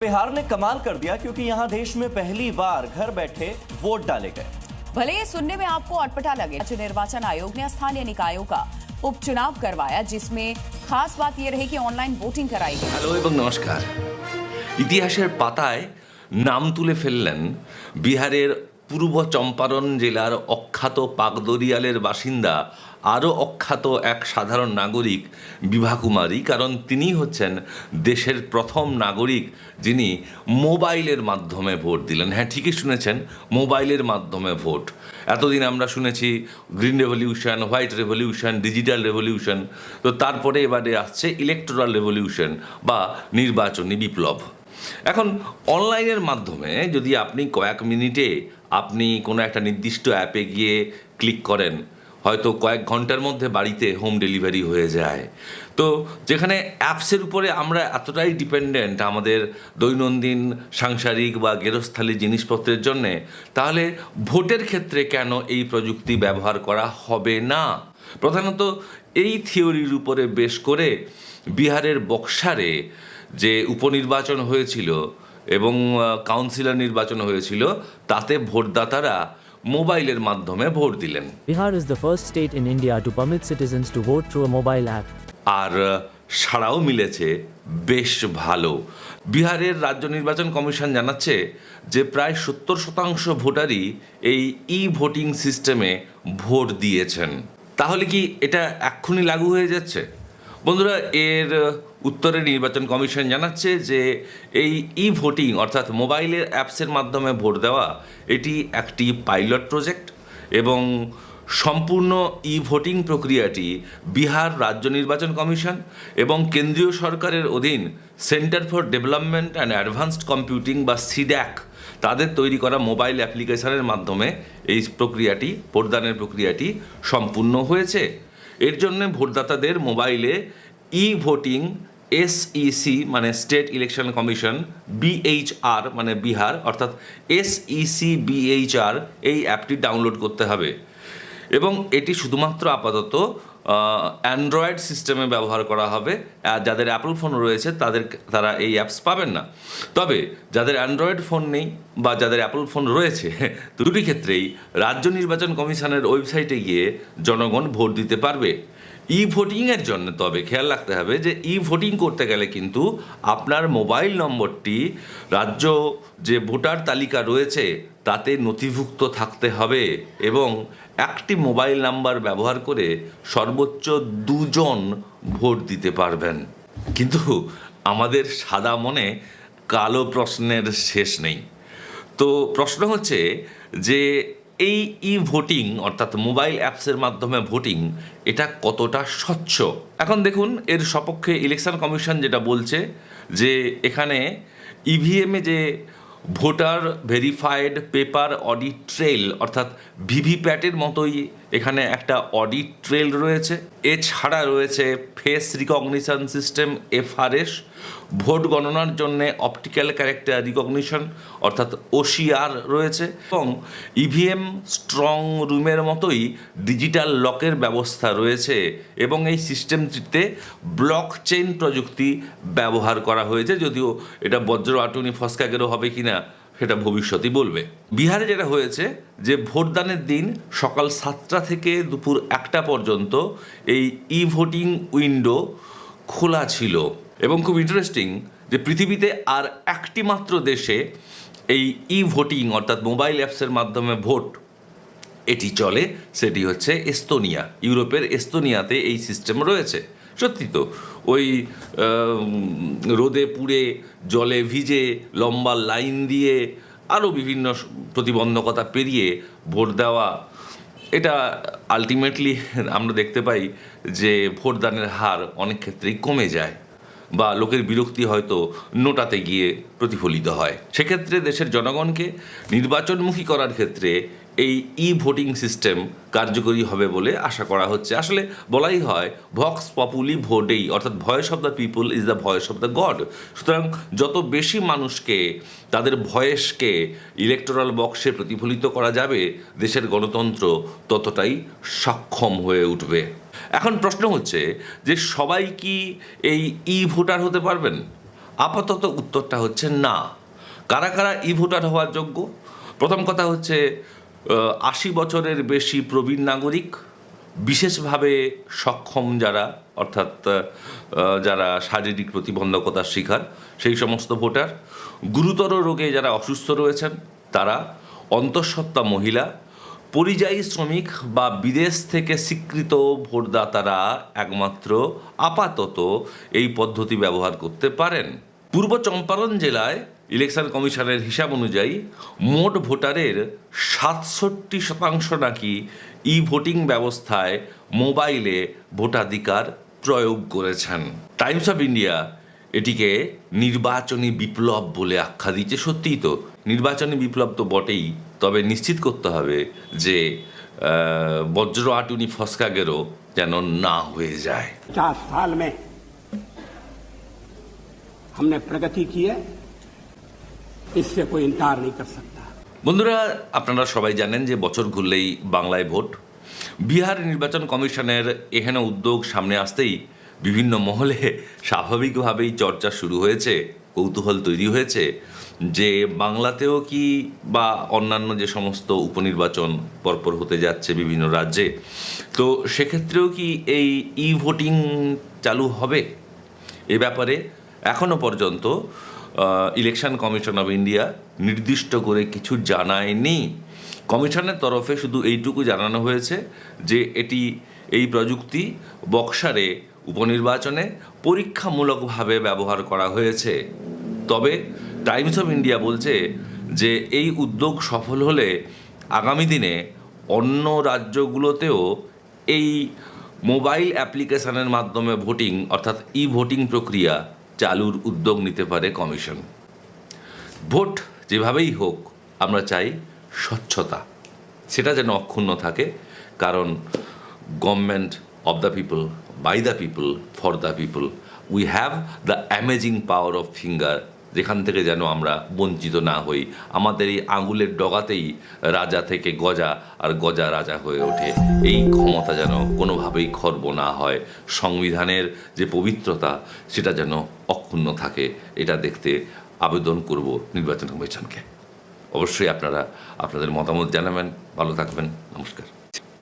बिहार ने कमाल कर दिया क्योंकि यहां देश में पहली बार घर बैठे वोट डाले गए। भले ये सुनने में आपको अटपटा लगे, राज्य निर्वाचन आयोग ने स्थानीय निकायों का उपचुनाव करवाया, जिसमें खास बात यह रही कि ऑनलाइन वोटिंग कराई गई। হ্যালো এবং নমস্কার। ইতিহাসের পাতায় নাম তুলে ফেললেন বিহারের পূর্ব চম্পারণ জেলার অখ্যাত পাগদরিয়ালের বাসিন্দা আরও অখ্যাত এক সাধারণ নাগরিক বিভা কুমারী। কারণ তিনি হচ্ছেন দেশের প্রথম নাগরিক যিনি মোবাইলের মাধ্যমে ভোট দিলেন। হ্যাঁ, ঠিকই শুনেছেন, মোবাইলের মাধ্যমে ভোট। এতদিন আমরা শুনেছি green revolution, white revolution, digital revolution, তো তারপরে এবারে আসছে ইলেকটোরাল রেভলিউশন বা নির্বাচনী বিপ্লব। এখন অনলাইনের মাধ্যমে যদি আপনি কয়েক মিনিটে আপনি কোনো একটা নির্দিষ্ট অ্যাপে গিয়ে ক্লিক করেন, হয়তো কয়েক ঘন্টার মধ্যে বাড়িতে হোম ডেলিভারি হয়ে যায়। তো যেখানে অ্যাপসের উপরে আমরা এতটাই ডিপেন্ডেন্ট আমাদের দৈনন্দিন সাংসারিক বা গেরস্থালি জিনিসপত্রের জন্যে, তাহলে ভোটের ক্ষেত্রে কেন এই প্রযুক্তি ব্যবহার করা হবে না? প্রধানত এই থিওরির উপরে বেশ করে বিহারের বক্সারে যে উপনির্বাচন হয়েছিল এবং কাউন্সিলর নির্বাচন হয়েছিল, তাতে ভোটদাতারা মোবাইলের মাধ্যমে ভোট দিলেন। Bihar is the first state in India to permit citizens to vote through a mobile app. আর সাড়াও মিলেছে বেশ ভালো। বিহারের রাজ্য নির্বাচন কমিশন জানাচ্ছে যে প্রায় 70% ভোটারই এই ভোটিং সিস্টেমে ভোট দিয়েছেন। তাহলে কি এটা এক্ষুনি লাগু হয়ে যাচ্ছে? বন্ধুরা, এর উত্তরে নির্বাচন কমিশন জানাচ্ছে যে এই ভোটিং অর্থাৎ মোবাইলের অ্যাপসের মাধ্যমে ভোট দেওয়া এটি একটি পাইলট প্রজেক্ট এবং সম্পূর্ণ ভোটিং প্রক্রিয়াটি বিহার রাজ্য নির্বাচন কমিশন এবং কেন্দ্রীয় সরকারের অধীন centre for development and advanced computing বা সিড্যাক তাদের তৈরি করা মোবাইল অ্যাপ্লিকেশনের মাধ্যমে এই প্রক্রিয়াটি ভোটদানের প্রক্রিয়াটি সম্পূর্ণ হয়েছে। এর জন্য ভোটদাতাদের মোবাইলে ভোটিং SEC মানে স্টেট ইলেকশন কমিশন, BHR মানে বিহার অর্থাৎ SEC BHR এই অ্যাপটি ডাউনলোড করতে হবে এবং এটি শুধুমাত্র আপাতত অ্যান্ড্রয়েড সিস্টেমে ব্যবহার করা হবে। আর যাদের অ্যাপল ফোন রয়েছে তারা এই অ্যাপস পাবেন না। তবে যাদের অ্যান্ড্রয়েড ফোন নেই বা যাদের অ্যাপল ফোন রয়েছে, দুটি ক্ষেত্রেই রাজ্য নির্বাচন কমিশনের ওয়েবসাইটে গিয়ে জনগণ ভোট দিতে পারবে। ভোটিংয়ের জন্য তবে খেয়াল রাখতে হবে যে ভোটিং করতে গেলে কিন্তু আপনার মোবাইল নম্বরটি রাজ্য যে ভোটার তালিকা রয়েছে তাতে নথিভুক্ত থাকতে হবে এবং একটি মোবাইল নাম্বার ব্যবহার করে সর্বোচ্চ 2 জন ভোট দিতে পারবেন। কিন্তু আমাদের সাদা মনে কালো প্রশ্নের শেষ নেই। তো প্রশ্ন হচ্ছে যে এই ভোটিং অর্থাৎ মোবাইল অ্যাপসের মাধ্যমে ভোটিং এটা কতটা স্বচ্ছ? এখন দেখুন, এর সপক্ষে ইলেকশন কমিশন যেটা বলছে যে এখানে EVM-এ যে voter verified paper audit trail অর্থাৎ ভিভিপ্যাটের মতোই এখানে একটা অডিট ট্রেল রয়েছে। এছাড়া রয়েছে face recognition system FRS, vote গণনার জন্য অপটিক্যাল ক্যারেক্টার রিকগনিশন অর্থাৎ OCR রয়েছে এবং EVM স্ট্রং রুমের মতোই ডিজিটাল লকের ব্যবস্থা রয়েছে এবং এই সিস্টেমটিতে ব্লক চেইন প্রযুক্তি ব্যবহার করা হয়েছে। যদিও এটা বজ্র আটুনি ফসকাগেরও হবে কিনা সেটা ভবিষ্যতই বলবে। বিহারে যেটা হয়েছে যে ভোটদানের দিন সকাল 7টা থেকে দুপুর 1টা পর্যন্ত এই ভোটিং উইন্ডো খোলা ছিল এবং খুব ইন্টারেস্টিং যে পৃথিবীতে আর একটি মাত্র দেশে এই ভোটিং অর্থাৎ মোবাইল অ্যাপসের মাধ্যমে ভোট এটি চলে, সেটি হচ্ছে এস্তোনিয়া। ইউরোপের এস্তোনিয়াতে এই সিস্টেম রয়েছে। সত্যি তো, ওই রোদে পুড়ে জলে ভিজে লম্বা লাইন দিয়ে আরও বিভিন্ন প্রতিবন্ধকতা পেরিয়ে ভোট দেওয়া, এটা আলটিমেটলি আমরা দেখতে পাই যে ভোটদানের হার অনেক ক্ষেত্রেই কমে যায় বা লোকের বিরক্তি হয়তো নোটাতে গিয়ে প্রতিফলিত হয়। সেক্ষেত্রে দেশের জনগণকে নির্বাচনমুখী করার ক্ষেত্রে এই ভোটিং সিস্টেম কার্যকরী হবে বলে আশা করা হচ্ছে। আসলে বলাই হয় ভক্স পপুলি ভোটেই, অর্থাৎ voice of the people is the voice of the god. সুতরাং যত বেশি মানুষকে তাদের ভয়েসকে ইলেকটোরাল বক্সে প্রতিফলিত করা যাবে, দেশের গণতন্ত্র ততটাই সক্ষম হয়ে উঠবে। এখন প্রশ্ন হচ্ছে যে সবাই কি এই ভোটার হতে পারবেন? আপাতত উত্তরটা হচ্ছে না। কারা কারা ই ভোটার হওয়ার যোগ্য? প্রথম কথা হচ্ছে 80 বছরের বেশি প্রবীণ নাগরিক, বিশেষভাবে সক্ষম যারা, অর্থাৎ যারা শারীরিক প্রতিবন্ধকতার শিকার সেই সমস্ত ভোটার, গুরুতর রোগে যারা অসুস্থ রয়েছেন তারা, অন্তঃসত্ত্বা মহিলা, পরিযায়ী শ্রমিক বা বিদেশ থেকে স্বীকৃত ভোটদাতারা একমাত্র আপাতত এই পদ্ধতি ব্যবহার করতে পারেন। পূর্ব চম্পারণ জেলায় ইলেকশন কমিশনের হিসাব অনুযায়ী মোট ভোটারের 67% নাকি ই ভোটিং ব্যবস্থায় মোবাইলে ভোটাধিকার প্রয়োগ করেছেন। টাইমস অফ ইন্ডিয়া এটিকে নির্বাচনী বিপ্লব বলে আখ্যা দিচ্ছে। সত্যিই তো নির্বাচনী বিপ্লব তো বটেই, তবে নিশ্চিত করতে হবে যে বজ্র আটুনি ফসকা গেরো যেন না হয়ে যায়। 50 साल में हमने प्रगति की है, इससे कोई इनकार नहीं कर सकता। বন্ধুরা, আপনারা সবাই জানেন যে বছর ঘুরলেই বাংলায় ভোট। বিহার নির্বাচন কমিশনের এখানে উদ্যোগ সামনে আসতেই বিভিন্ন মহলে স্বাভাবিকভাবেই চর্চা শুরু হয়েছে, কৌতূহল তৈরি হয়েছে যে বাংলাতেও কি বা অন্যান্য যে সমস্ত উপনির্বাচন পরপর হতে যাচ্ছে বিভিন্ন রাজ্যে, তো সেক্ষেত্রেও কি এই ই ভোটিং চালু হবে? এ ব্যাপারে এখনও পর্যন্ত ইলেকশন কমিশন অফ ইন্ডিয়া নির্দিষ্ট করে কিছু জানায়নি। কমিশনের তরফে শুধু এইটুকু জানানো হয়েছে যে এই প্রযুক্তি বক্সারে উপনির্বাচনে পরীক্ষামূলকভাবে ব্যবহার করা হয়েছে। তবে টাইমস অফ ইন্ডিয়া বলছে যে এই উদ্যোগ সফল হলে আগামী দিনে অন্য রাজ্যগুলোতেও এই মোবাইল অ্যাপ্লিকেশনের মাধ্যমে ভোটিং অর্থাৎ ই ভোটিং প্রক্রিয়া চালুর উদ্যোগ নিতে পারে কমিশন। ভোট যেভাবেই হোক, আমরা চাই স্বচ্ছতা, সেটা যেন অক্ষুণ্ণ থাকে, কারণ government of the people, by the people, for the people, we have the amazing power of finger, যেখান থেকে যেন আমরা বঞ্চিত না হই। আমাদের এই আঙুলের ডগাতেই রাজা থেকে গজা আর গজা রাজা হয়ে ওঠে। এই ক্ষমতা যেন কোনোভাবেই খর্ব না হয়, সংবিধানের যে পবিত্রতা সেটা যেন অক্ষুণ্ণ থাকে, এটা দেখতে আবেদন করব নির্বাচন কমিশনকে। অবশ্যই আপনারা আপনাদের মতামত জানাবেন। ভালো থাকবেন। নমস্কার।